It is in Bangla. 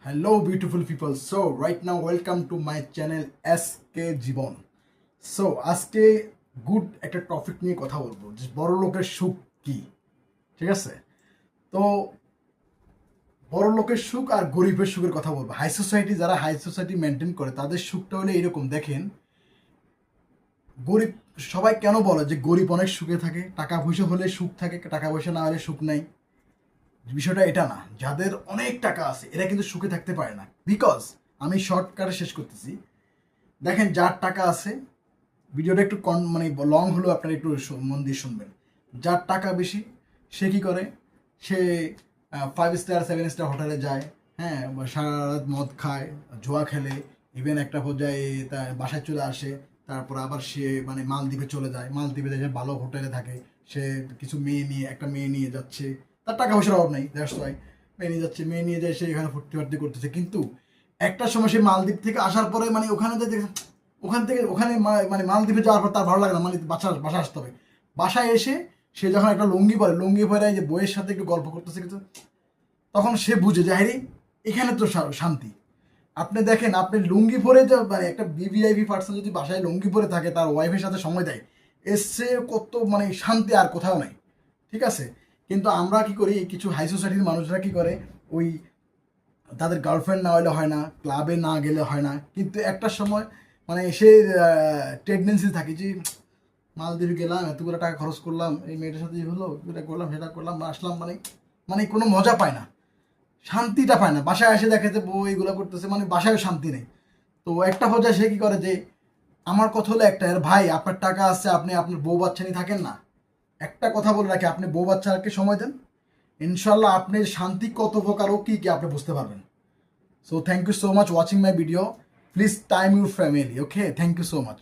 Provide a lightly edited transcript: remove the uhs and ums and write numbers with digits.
Hello, beautiful people. So, right now, welcome to my channel SK Jibon. So, আজকে গুড একটা টপিক নিয়ে কথা বলবো যে বড় লোকের সুখ কি, ঠিক আছে? তো বড় লোকের সুখ আর গরিবের সুখের কথা বলবো। যারা হাই সোসাইটি মেনটেন করে তাদের সুখটা হলে এরকম দেখেন। গরিব সবাই কেন বলে যে গরিব অনেক সুখে থাকে, টাকা পয়সা হলে সুখ থাকে, টাকা পয়সা না হলে সুখ নাই। বিষয়টা এটা না, যাদের অনেক টাকা আছে এরা কিন্তু সুখে থাকতে পারে না। বিকজ আমি শর্টকাটে শেষ করতেছি। দেখেন, যার টাকা আছে, ভিডিওটা একটু মানে লং হলেও আপনারা একটু মন দিয়ে শুনবেন। যার টাকা বেশি সে কি করে, সে 5 স্টার 7 স্টার হোটেলে যায়, হ্যাঁ, সারা রাত মদ খায়, জুয়া খেলে, ইভেন একটা পর্যায়ে তার বাসায় চলে আসে। তারপর আবার সে মানে মালদ্বীপে চলে যায়, মালদ্বীপে যে ভালো হোটেলে থাকে, সে কিছু একটা মেয়ে নিয়ে যাচ্ছে, তার টাকা পয়সার অভাব নেই, দ্যাটস ওয়াই মেয়ে নিয়ে যাচ্ছে, মেয়ে নিয়ে যায়, সে এখানে ফুর্তি ফার্তি করতেছে। কিন্তু একটা সময় সে মালদ্বীপ থেকে আসার পরে মানে ওখানে মানে মালদ্বীপে যাওয়ার পর তার ভালো লাগে না, মানে বাসা আসতে হবে। বাসায় এসে সে যখন একটা লুঙ্গি পরে যে বইয়ের সাথে একটু গল্প করতেছে কিন্তু, তখন সে বুঝে যে হ্যাঁ এখানে তো শান্তি। আপনি দেখেন, আপনি লুঙ্গি পরে যে মানে একটা ভিভিআইপি পার্সন যদি বাসায় লুঙ্গি পরে থাকে, তার ওয়াইফের সাথে সময় দেয়, এসে কত মানে শান্তি আর কোথাও নাই, ঠিক আছে? কিন্তু আমরা কি করি, কিছু হাই সোসাইটির মানুষরা কি করে, ওই তাদের গার্লফ্রেন্ড না হলে হয় না, ক্লাবে না গেলে হয় না, কিন্তু একটা সময় মানে সে টেন্ডেন্সি থাকে যে মালদ্বীপে গেলাম, এতগুলো টাকা খরচ করলাম, এই মেয়েটার সাথে হলো, এটা করলাম সেটা করলাম, আসলাম, মানে মানে কোনো মজা পায় না, শান্তিটা পায় না। বাসায় এসে দেখে যে বউ এইগুলো করতেছে, মানে বাসায় শান্তি নেই। তো একটা পর্যায়ে সে কি করে যে, আমার কথা হলো একটা, এর ভাই আপনার টাকা আছে, আপনি আপনার বউ বাচ্চা নিয়ে থাকেন না। একটা কথা বলে রাখি, আপনি বউ বাচ্চাকে সময় দেন, ইনশাল্লাহ আপনি শান্তি কত প্রকার ও কি আপনি বুঝতে পারবেন। So thank you so much watching my video. Please time your family, okay? Thank you so much.